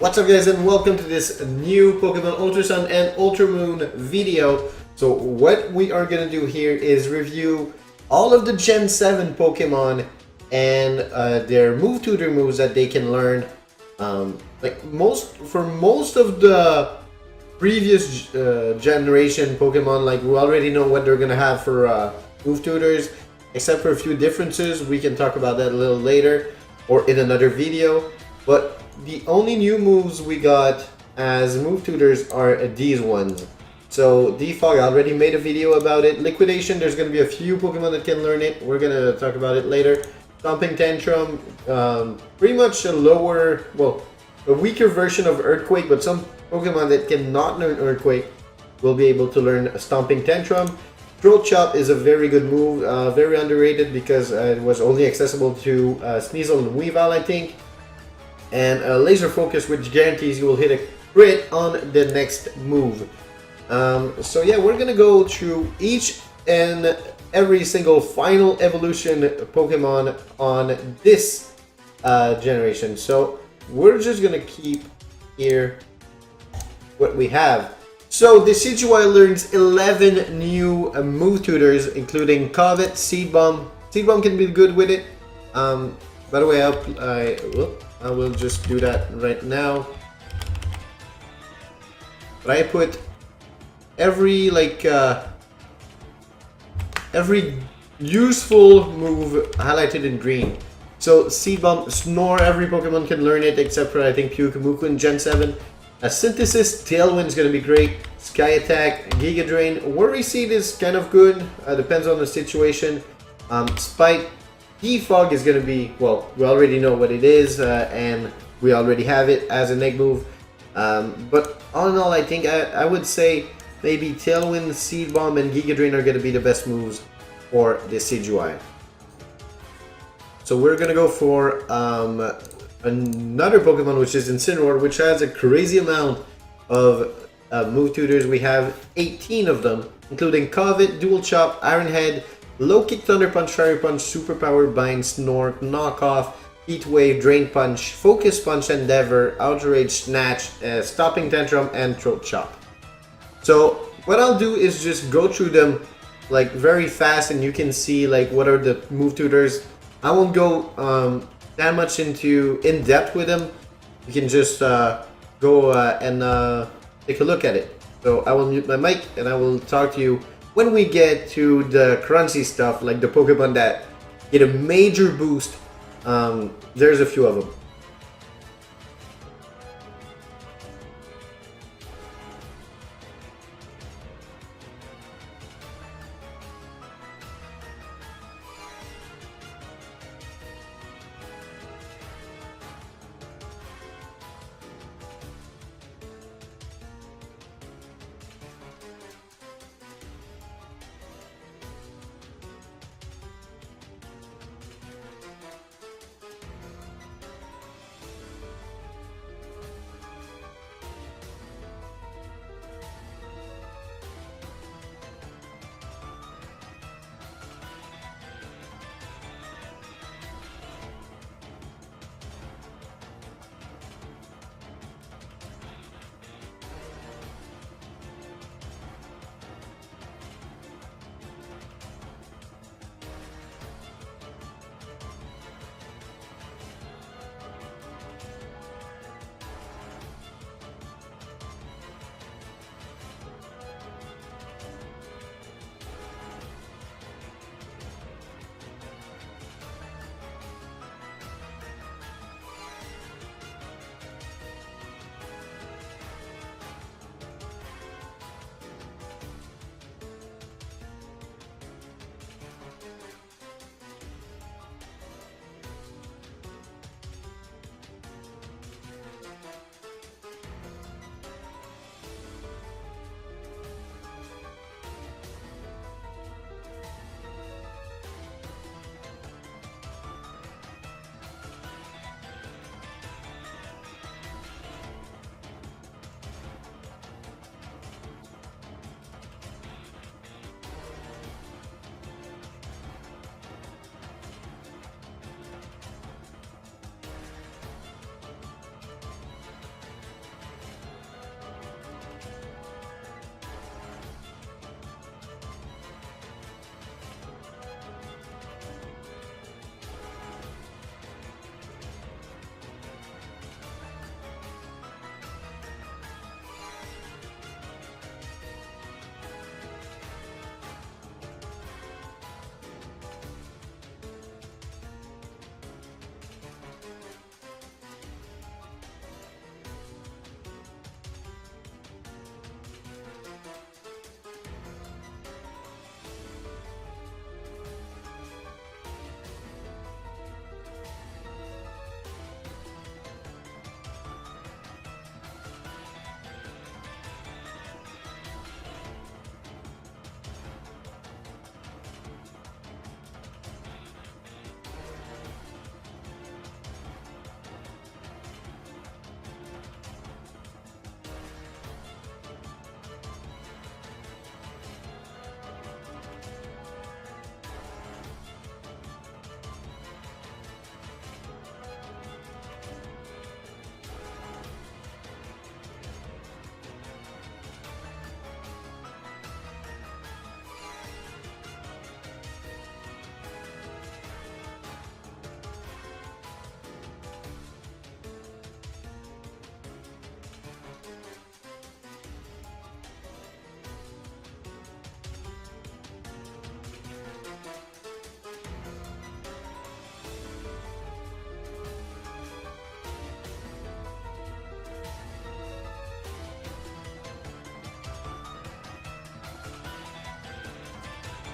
What's up guys, and welcome to this new Pokemon Ultra Sun and Ultra Moon video. So what we are going to do here is review all of the Gen 7 Pokemon and their move tutor moves that they can learn. For most of the previous generation Pokemon, like we already know what they're going to have for move tutors, except for a few differences. We can talk about that a little later or in another video. But the only new moves we got as move tutors are these ones. So Defog, I already made a video about it. Liquidation, there's going to be a few Pokemon that can learn it. We're going to talk about it later. Stomping Tantrum, pretty much a weaker version of Earthquake, but some Pokemon that cannot learn Earthquake will be able to learn Stomping Tantrum. Throat Chop is a very good move, very underrated because it was only accessible to Sneasel and Weavile, I think. And Laser Focus, which guarantees you will hit a crit on the next move. So yeah, we're gonna go through each and every single final evolution Pokemon on this generation. So we're just gonna keep here what we have. So the Decidueye learns 11 new move tutors, including Covet, Seed Bomb. Seed Bomb can be good with it. By the way, I will just do that right now. But I put every useful move highlighted in green. So Seed Bomb, Snore, every Pokemon can learn it except for I think Pyukumuku in Gen 7. Synthesis, Tailwind is going to be great. Sky Attack, Giga Drain. Worry Seed is kind of good, depends on the situation. Spike, Defog is going to be, well, we already know what it is, and we already have it as an egg move. But all in all, I think I would say maybe Tailwind, Seed Bomb, and Giga Drain are going to be the best moves for the Decidueye. So we're going to go for another Pokemon, which is Incineroar, which has a crazy amount of move tutors. We have 18 of them, including Covet, Dual Chop, Iron Head, Low Kick, Thunder Punch, Fire Punch, Superpower, Bind, Snore, Knockoff, Heat Wave, Drain Punch, Focus Punch, Endeavor, Outrage, Snatch, Stopping Tantrum, and Throat Chop. So what I'll do is just go through them like very fast, and you can see like what are the move tutors. I won't go that much in depth with them. You can just go and take a look at it. So I will mute my mic and I will talk to you when we get to the crunchy stuff, like the Pokemon that get a major boost. There's a few of them.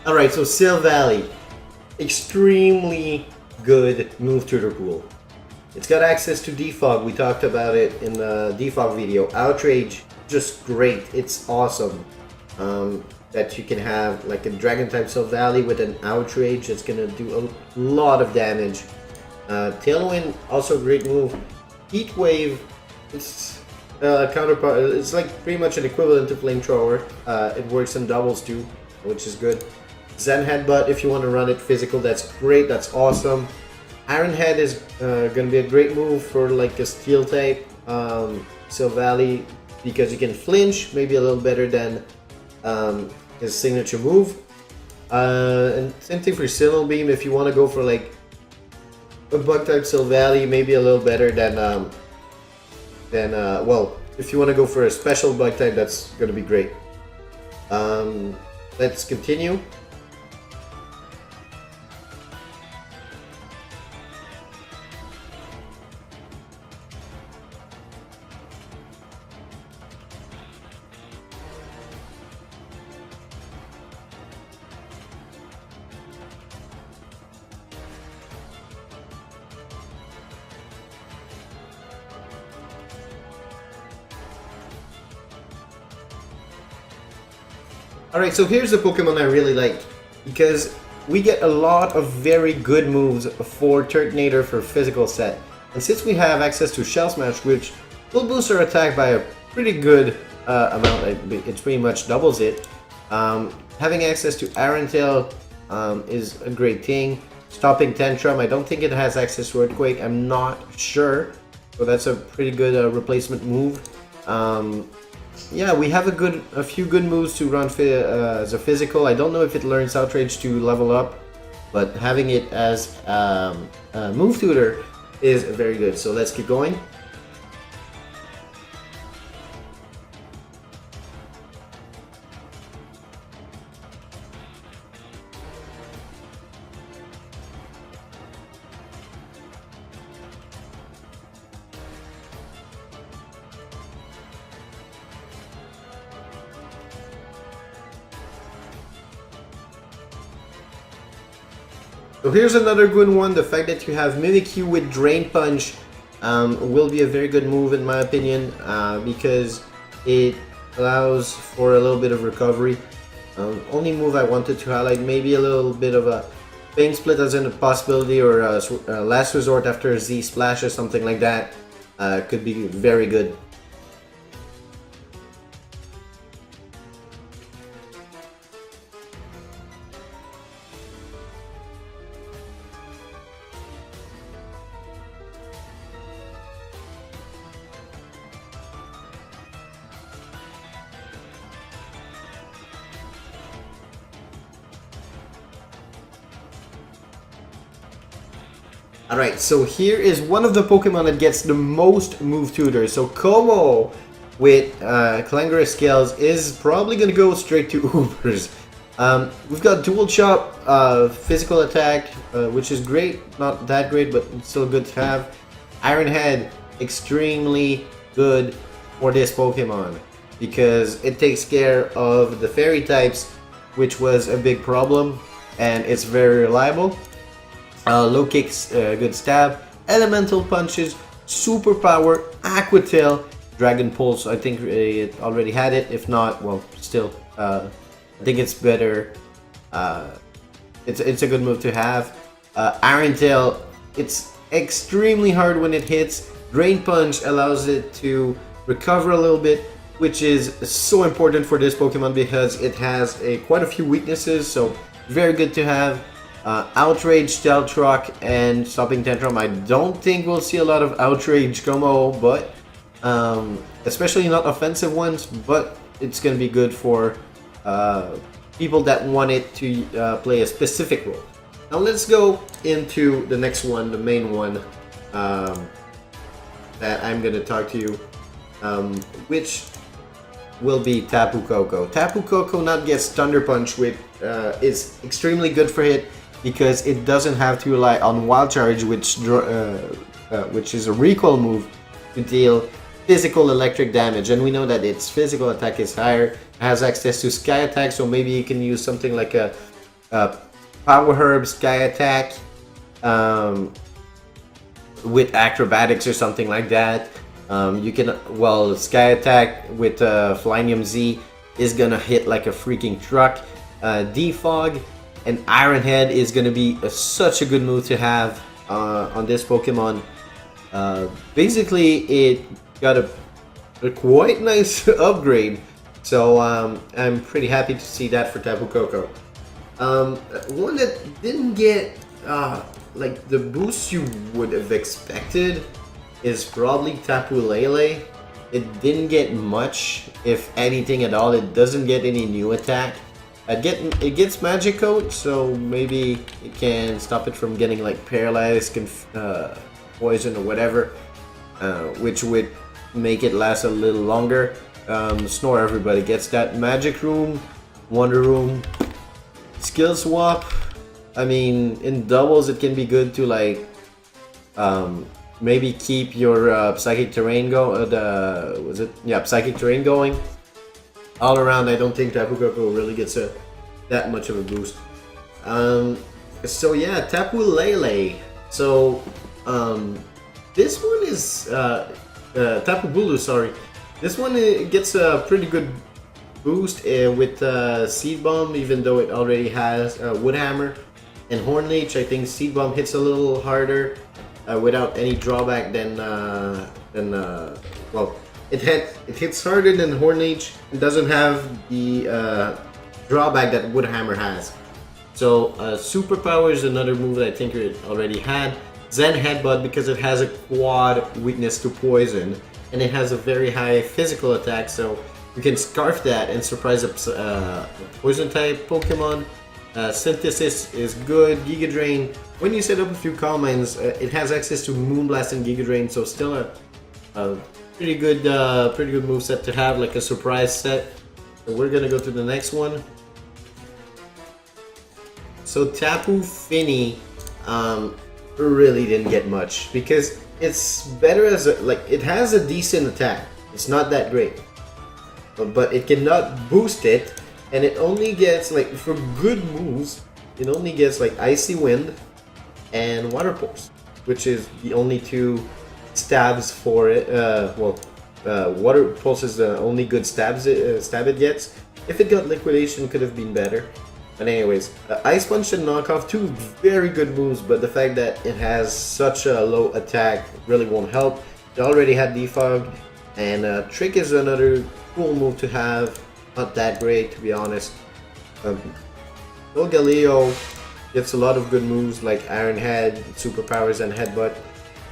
Alright, so Sil Valley. Extremely good move tutor pool. It's got access to defog. We talked about it in the defog video. Outrage, just great. It's awesome. That you can have like a Dragon type Sil Valley with an Outrage that's gonna do a lot of damage. Tailwind, also a great move. Heat Wave, it's counterpart. It's like pretty much an equivalent to Flamethrower. It works in doubles too, which is good. Zen Headbutt, if you want to run it physical, that's great. That's awesome. Iron Head is gonna be a great move for like a Steel type Sil Valley because you can flinch, maybe a little better than his signature move. And same thing for Sinnoh Beam. If you want to go for like a bug type Sil Valley, maybe a little better than well, if you want to go for a special bug type, that's gonna be great. Let's continue. Alright, so here's the Pokemon I really like, because we get a lot of very good moves for Turtonator for physical set. And since we have access to Shell Smash, which will boost our attack by a pretty good amount, it pretty much doubles it, having access to Iron Tail is a great thing. Stopping Tantrum, I don't think it has access to Earthquake, I'm not sure, so that's a pretty good replacement move. Yeah, we have a few good moves to run as a physical. I don't know if it learns Outrage to level up, but having it as a move tutor is very good. So let's keep going. So here's another good one. The fact that you have Mimikyu with Drain Punch will be a very good move in my opinion, because it allows for a little bit of recovery. Only move I wanted to highlight, maybe a little bit of a Fang Split as in a possibility, or a Last Resort after a Z Splash or something like that, could be very good. Alright, so here is one of the Pokemon that gets the most move tutors. So Kommo-O with Clangorous Scales is probably going to go straight to Ubers. We've got Dual Chop, physical attack, which is great. Not that great, but still good to have. Iron Head, extremely good for this Pokemon, because it takes care of the Fairy types, which was a big problem, and it's very reliable. Low kicks, good stab, elemental punches, super power, Aqua Tail, Dragon Pulse. I think it already had it. If not, well, still, I think it's better. It's a good move to have. Iron Tail, it's extremely hard when it hits. Drain Punch allows it to recover a little bit, which is so important for this Pokemon because it has quite a few weaknesses. So very good to have. Outrage, Stealth Rock, and Stopping Tantrum. I don't think we'll see a lot of Outrage Kommo-O, but especially not offensive ones, but it's going to be good for people that want it to play a specific role. Now let's go into the next one, the main one that I'm going to talk to you, which will be Tapu Koko. Tapu Koko not gets Thunder Punch, which is extremely good for hit, because it doesn't have to rely on Wild Charge, which is a recoil move, to deal physical electric damage. And we know that its physical attack is higher, has access to Sky Attack, so maybe you can use something like a Power Herb, Sky Attack, with acrobatics or something like that. You can, well, Sky Attack with Flynium Z is gonna hit like a freaking truck. Defog and Iron Head is gonna be such a good move to have on this Pokemon. Basically, it got a quite nice upgrade, so I'm pretty happy to see that for Tapu Koko. One that didn't get like the boost you would have expected is probably Tapu Lele. It didn't get much, if anything at all. It doesn't get any new attack. It gets Magic Coat, so maybe it can stop it from getting like paralyzed, poison or whatever, which would make it last a little longer. Snore everybody gets that. Magic Room, Wonder Room, Skill Swap. I mean, in doubles it can be good to like maybe keep your Psychic Terrain Psychic Terrain going. All around, I don't think Tapu Koko really gets that much of a boost. So yeah, Tapu Lele. So this one is Tapu Bulu. Sorry, this one gets a pretty good boost with Seed Bomb, even though it already has Wood Hammer and Horn Leech. I think Seed Bomb hits a little harder without any drawback than well. It hits harder than Horn Leech. It doesn't have the drawback that Wood Hammer has. So Superpower is another move that I think it already had. Zen Headbutt, because it has a quad weakness to poison, and it has a very high physical attack, so you can scarf that and surprise a poison type Pokemon. Synthesis is good. Giga Drain, when you set up a few Calm Minds, it has access to Moonblast and Giga Drain, so still a pretty good move set to have, like a surprise set. So we're gonna go to the next one. So Tapu Fini really didn't get much because it's better as it has a decent attack. It's not that great, but it cannot boost it, and it only gets like, for good moves, it only gets like Icy Wind and Water Pulse, which is the only two stabs for it. Water Pulse is the only good stab it gets. If it got Liquidation, could have been better. But anyways, Ice Punch and Knockoff, two very good moves, but the fact that it has such a low attack really won't help. It already had Defog, and Trick is another cool move to have. Not that great, to be honest. Galileo gets a lot of good moves like Iron Head, Superpowers and Headbutt,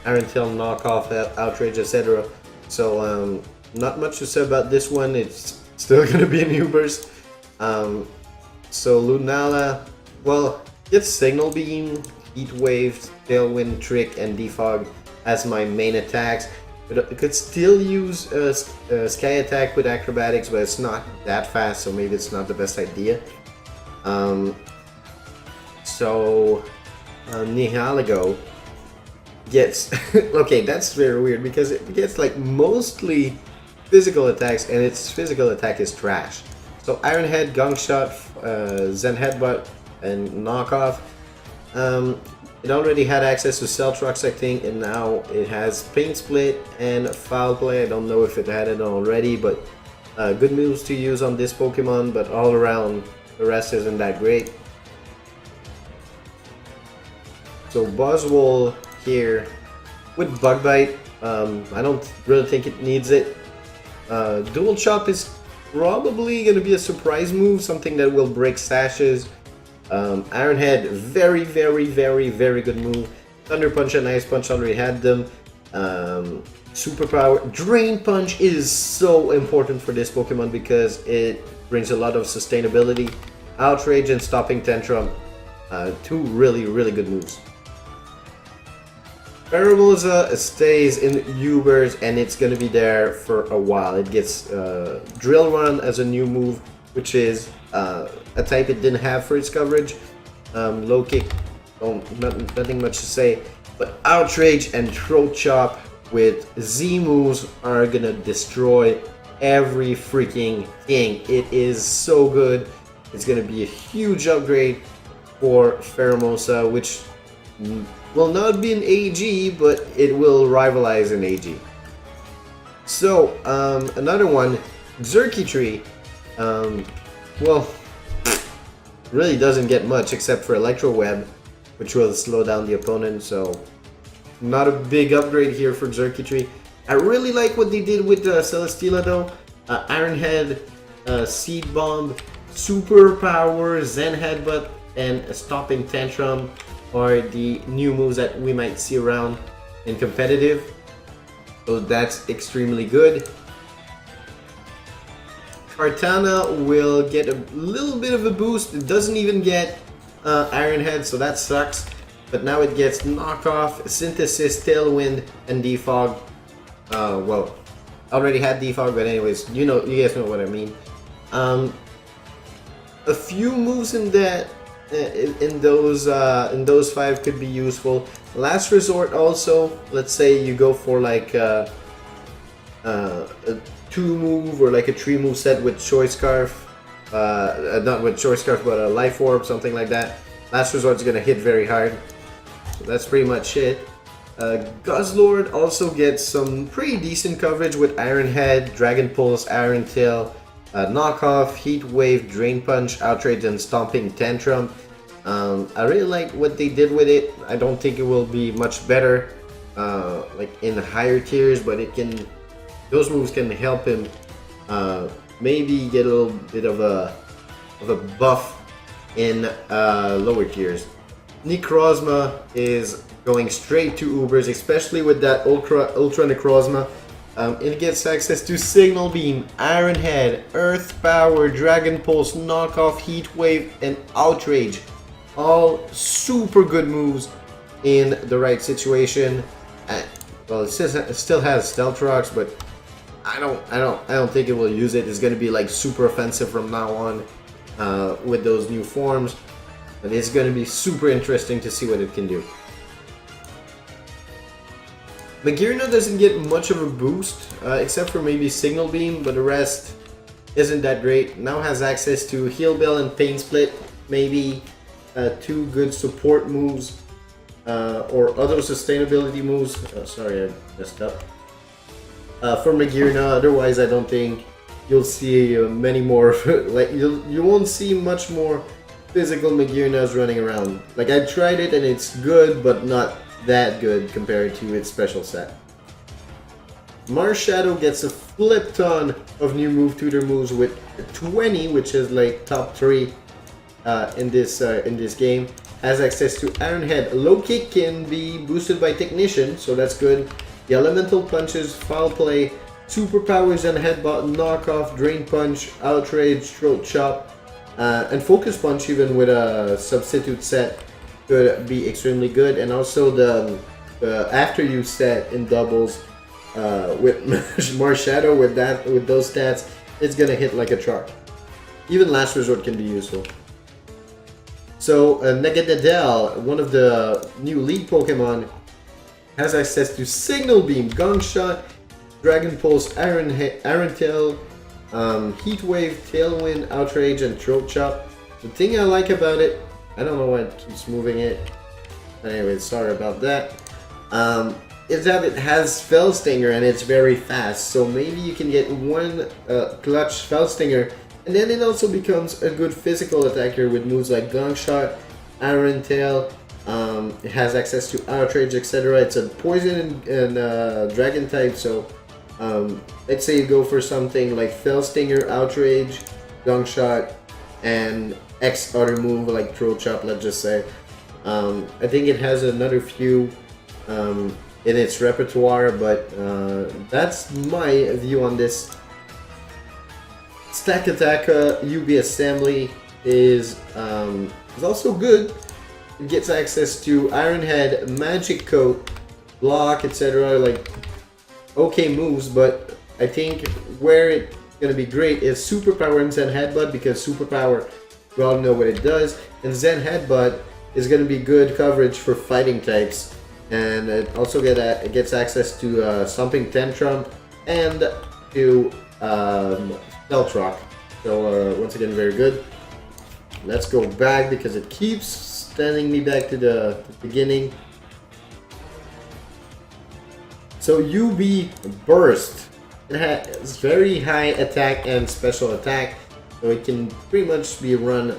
Iron Tail, Knockoff, Outrage, etc. So not much to say about this one. It's still gonna be a new burst. So Lunala, well, gets Signal Beam, Heat Wave, Tailwind, Trick, and Defog as my main attacks. But it could still use Sky Attack with Acrobatics, but it's not that fast, so maybe it's not the best idea. Nihilego gets okay, that's very weird because it gets like mostly physical attacks, and its physical attack is trash. So Iron Head, Gong Shot, Zen Headbutt, and Knockoff. It already had access to Cell Trucks, I think, and now it has Paint Split and Foul Play. I don't know if it had it already, but good moves to use on this Pokemon, but all around the rest isn't that great. So Buzzwole here with Bug Bite. I don't really think it needs it. Dual Chop is probably going to be a surprise move, something that will break sashes. Iron Head, very, very, very, very good move. Thunder Punch and Ice Punch already had them. Superpower. Drain Punch is so important for this Pokemon because it brings a lot of sustainability. Outrage and Stopping Tantrum, two really, really good moves. Parabolza stays in Ubers, and it's going to be there for a while. It gets Drill Run as a new move, which is a type it didn't have for its coverage. Low Kick, nothing much to say. But Outrage and Throat Chop with Z moves are going to destroy every freaking thing. It is so good. It's going to be a huge upgrade. for Pheromosa, which will not be an AG, but it will rivalize an AG. So, another one, Xurkitree, well, really doesn't get much except for Electro Web, which will slow down the opponent, so not a big upgrade here for Xurkitree. I really like what they did with Celesteela though. Iron Head, Seed Bomb, Super Power, Zen Headbutt, and Stomping Tantrum are the new moves that we might see around in competitive. So that's extremely good. Kartana will get a little bit of a boost. It doesn't even get Iron Head, so that sucks. But now it gets Knockoff, Synthesis, Tailwind, and Defog. Well, already had Defog, but anyways, you guys know what I mean. A few moves in that, in those 5 could be useful. Last Resort also. Let's say you go for like a 2-move or like a 3-move set with Choice Scarf, not with Choice Scarf, but a Life Orb, something like that. Last Resort's gonna hit very hard. So that's pretty much it. Guzzlord also gets some pretty decent coverage with Iron Head, Dragon Pulse, Iron Tail, Knockoff, Heat Wave, Drain Punch, Outrage, and Stomping Tantrum. I really like what they did with it. I don't think it will be much better like in higher tiers, but it can. Those moves can help him maybe get a little bit of a buff in lower tiers. Necrozma is going straight to Ubers, especially with that Ultra Necrozma. It gets access to Signal Beam, Iron Head, Earth Power, Dragon Pulse, Knockoff, Heat Wave, and Outrage. All super good moves in the right situation. Well, it still has Stealth Rocks, but I don't think it will use it. It's going to be like super offensive from now on with those new forms. But it's going to be super interesting to see what it can do. Magearna doesn't get much of a boost, except for maybe Signal Beam, but the rest isn't that great. Now has access to Heal Bell and Pain Split, maybe 2 good support moves, or other sustainability moves. Oh, sorry, I messed up. For Magearna, otherwise I don't think you'll see many more, like you won't see much more physical Magearnas running around. Like I tried it and it's good, but not that good compared to its special set. Marshadow gets a flip ton of new move tutor moves with 20, which is like top 3 in this game. Has access to Iron Head. Low Kick can be boosted by Technician, so that's good. The Elemental Punches, Foul Play, Superpowers and Headbutt, Knockoff, Drain Punch, Outrage, Throat Chop, and Focus Punch, even with a substitute set, could be extremely good. And also the after you set in doubles with Marshadow with those stats, it's gonna hit like a truck. Even Last Resort can be useful. So Naganadel, one of the new lead Pokemon, has access to Signal Beam, Gong Shot, Dragon Pulse, Iron Tail, Heat Wave, Tailwind, Outrage, and Throat Chop. The thing I like about it, I don't know why it keeps moving it. Anyway, sorry about that. Is that it has Fell Stinger and it's very fast. So maybe you can get one clutch Fell Stinger, and then it also becomes a good physical attacker with moves like Gong Shot, Iron Tail. It has access to Outrage, etc. It's a poison and dragon type, so let's say you go for something like Fell Stinger, Outrage, Gong Shot, and X other move like Throat Chop, let's just say. I think it has another few in its repertoire, but that's my view on this. Stack Attack UB Assembly is also good. It gets access to Iron Head, Magic Coat, Block, etc. Like okay moves, but I think where it's gonna be great is Superpower and Zen Headbutt, because Superpower, we all know what it does, and Zen Headbutt is gonna be good coverage for fighting types, and it also gets access to Stomping Tantrum and to Stealth Rock. So once again, very good. Let's go back because it keeps sending me back to the beginning. So UB Burst. It has very high attack and special attack, so it can pretty much be run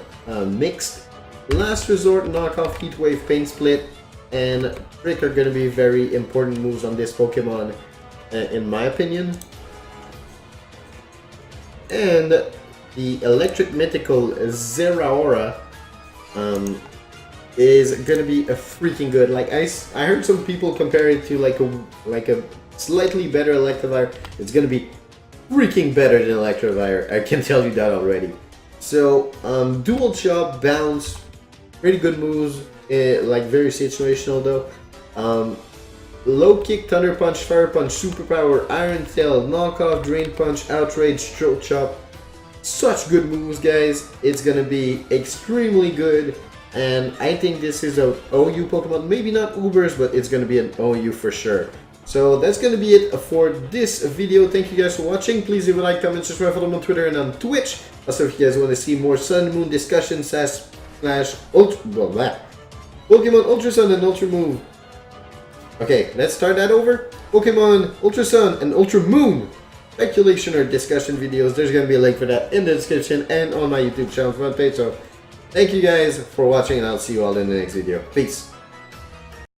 mixed. Last Resort, Knockoff, Heat Wave, Pain Split, and Trick are going to be very important moves on this Pokemon, in my opinion. And the Electric Mythical Zeraora is going to be a freaking good. Like I heard some people compare it to like a slightly better Electivire. It's going to be freaking better than Electivire. I can tell you that already. So Dual Chop, Bounce, pretty good moves. Like very situational though. Low Kick, Thunder Punch, Fire Punch, Superpower, Iron Tail, Knockoff, Drain Punch, Outrage, Throat Chop. Such good moves, guys. It's gonna be extremely good, and I think this is a OU Pokemon. Maybe not Ubers, but it's gonna be an OU for sure. So that's gonna be it for this video. Thank you guys for watching. Please leave a like, comment, subscribe, follow me on Twitter and on Twitch. Also, if you guys want to see more Sun Moon discussions slash Ultra Pokemon Ultra Sun and Ultra Moon. Okay, let's start that over. Pokemon Ultra Sun and Ultra Moon speculation or discussion videos. There's going to be a link for that in the description and on my YouTube channel front page. So thank you guys for watching, and I'll see you all in the next video. Peace.